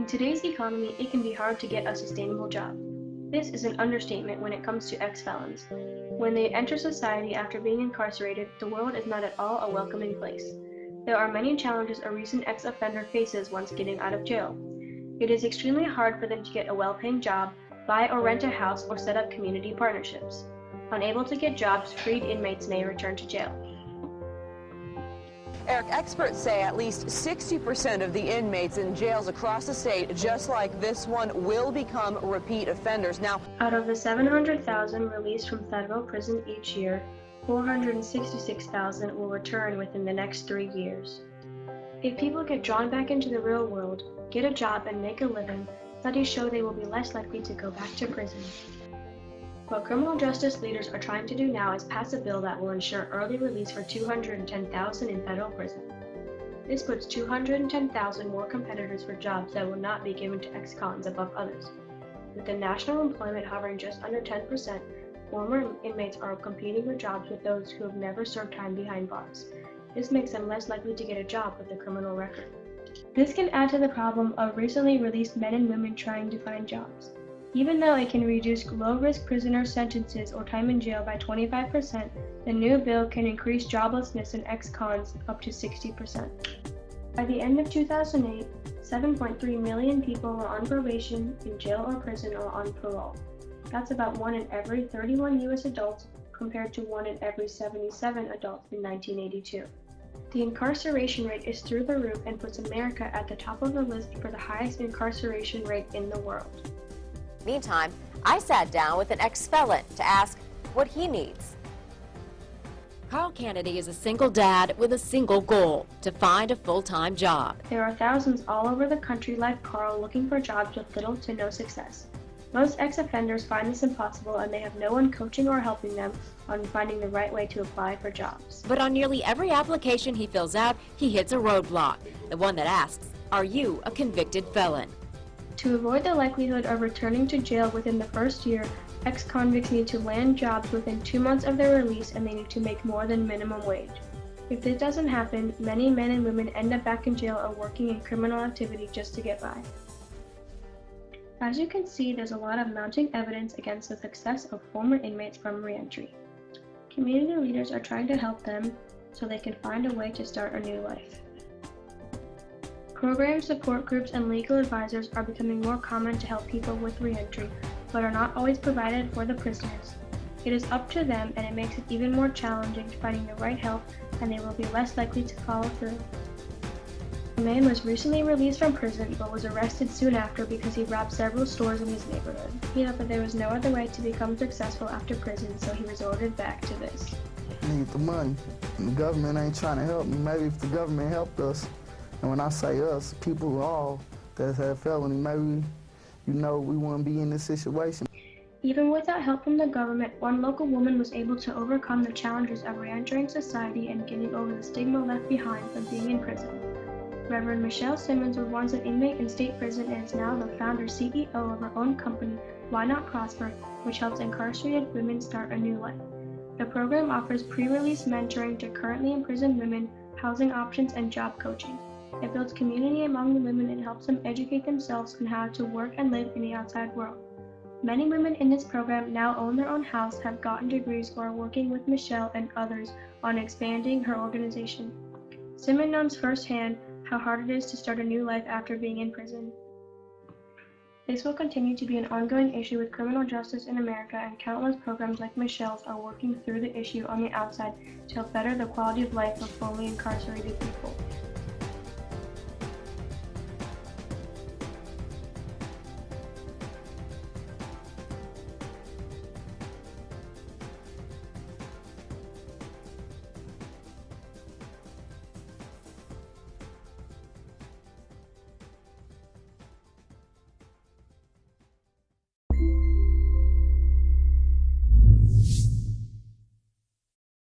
today's economy, it can be hard to get a sustainable job. This is an understatement when it comes to ex-felons. When they enter society after being incarcerated, the world is not at all a welcoming place. There are many challenges a recent ex-offender faces once getting out of jail. It is extremely hard for them to get a well-paying job, buy or rent a house, or set up community partnerships. Unable to get jobs, freed inmates may return to jail. Eric, experts say at least 60% of the inmates in jails across the state, just like this one, will become repeat offenders. Now, out of the 700,000 released from federal prison each year, 466,000 will return within the next 3 years. If people get drawn back into the real world, get a job, and make a living, studies show they will be less likely to go back to prison. What criminal justice leaders are trying to do now is pass a bill that will ensure early release for 210,000 in federal prison. This puts 210,000 more competitors for jobs that will not be given to ex-cons above others. With the national employment hovering just under 10%, former inmates are competing for jobs with those who have never served time behind bars. This makes them less likely to get a job with a criminal record. This can add to the problem of recently released men and women trying to find jobs. Even though it can reduce low-risk prisoner sentences or time in jail by 25%, the new bill can increase joblessness in ex-cons up to 60%. By the end of 2008, 7.3 million people were on probation, in jail or prison, or on parole. That's about 1 in every 31 U.S. adults compared to 1 in every 77 adults in 1982. The incarceration rate is through the roof and puts America at the top of the list for the highest incarceration rate in the world. Meantime, I sat down with an ex-felon to ask what he needs. Carl Kennedy is a single dad with a single goal: to find a full-time job. There are thousands all over the country like Carl looking for jobs with little to no success. Most ex-offenders find this impossible, and they have no one coaching or helping them on finding the right way to apply for jobs. But on nearly every application he fills out, he hits a roadblock, the one that asks, "Are you a convicted felon?" To avoid the likelihood of returning to jail within the first year, ex-convicts need to land jobs within 2 months of their release, and they need to make more than minimum wage. If this doesn't happen, many men and women end up back in jail or working in criminal activity just to get by. As you can see, there's a lot of mounting evidence against the success of former inmates from reentry. Community leaders are trying to help them so they can find a way to start a new life. Programs, support groups, and legal advisors are becoming more common to help people with reentry, but are not always provided for the prisoners. It is up to them, and it makes it even more challenging finding the right help, and they will be less likely to follow through. A man was recently released from prison, but was arrested soon after because he robbed several stores in his neighborhood. He thought that there was no other way to become successful after prison, so he resorted back to this. I need the money, and the government ain't trying to help me. Maybe if the government helped us, and when I say us, people all that have felony, maybe, we wouldn't be in this situation. Even without help from the government, one local woman was able to overcome the challenges of re-entering society and getting over the stigma left behind from being in prison. Reverend Michelle Simmons was once an inmate in state prison and is now the founder CEO of her own company, Why Not Prosper, which helps incarcerated women start a new life. The program offers pre-release mentoring to currently imprisoned women, housing options, and job coaching. It builds community among the women and helps them educate themselves on how to work and live in the outside world. Many women in this program now own their own house, have gotten degrees, or are working with Michelle and others on expanding her organization. Simmons knows firsthand how hard it is to start a new life after being in prison. This will continue to be an ongoing issue with criminal justice in America, and countless programs like Michelle's are working through the issue on the outside to help better the quality of life of formerly incarcerated people.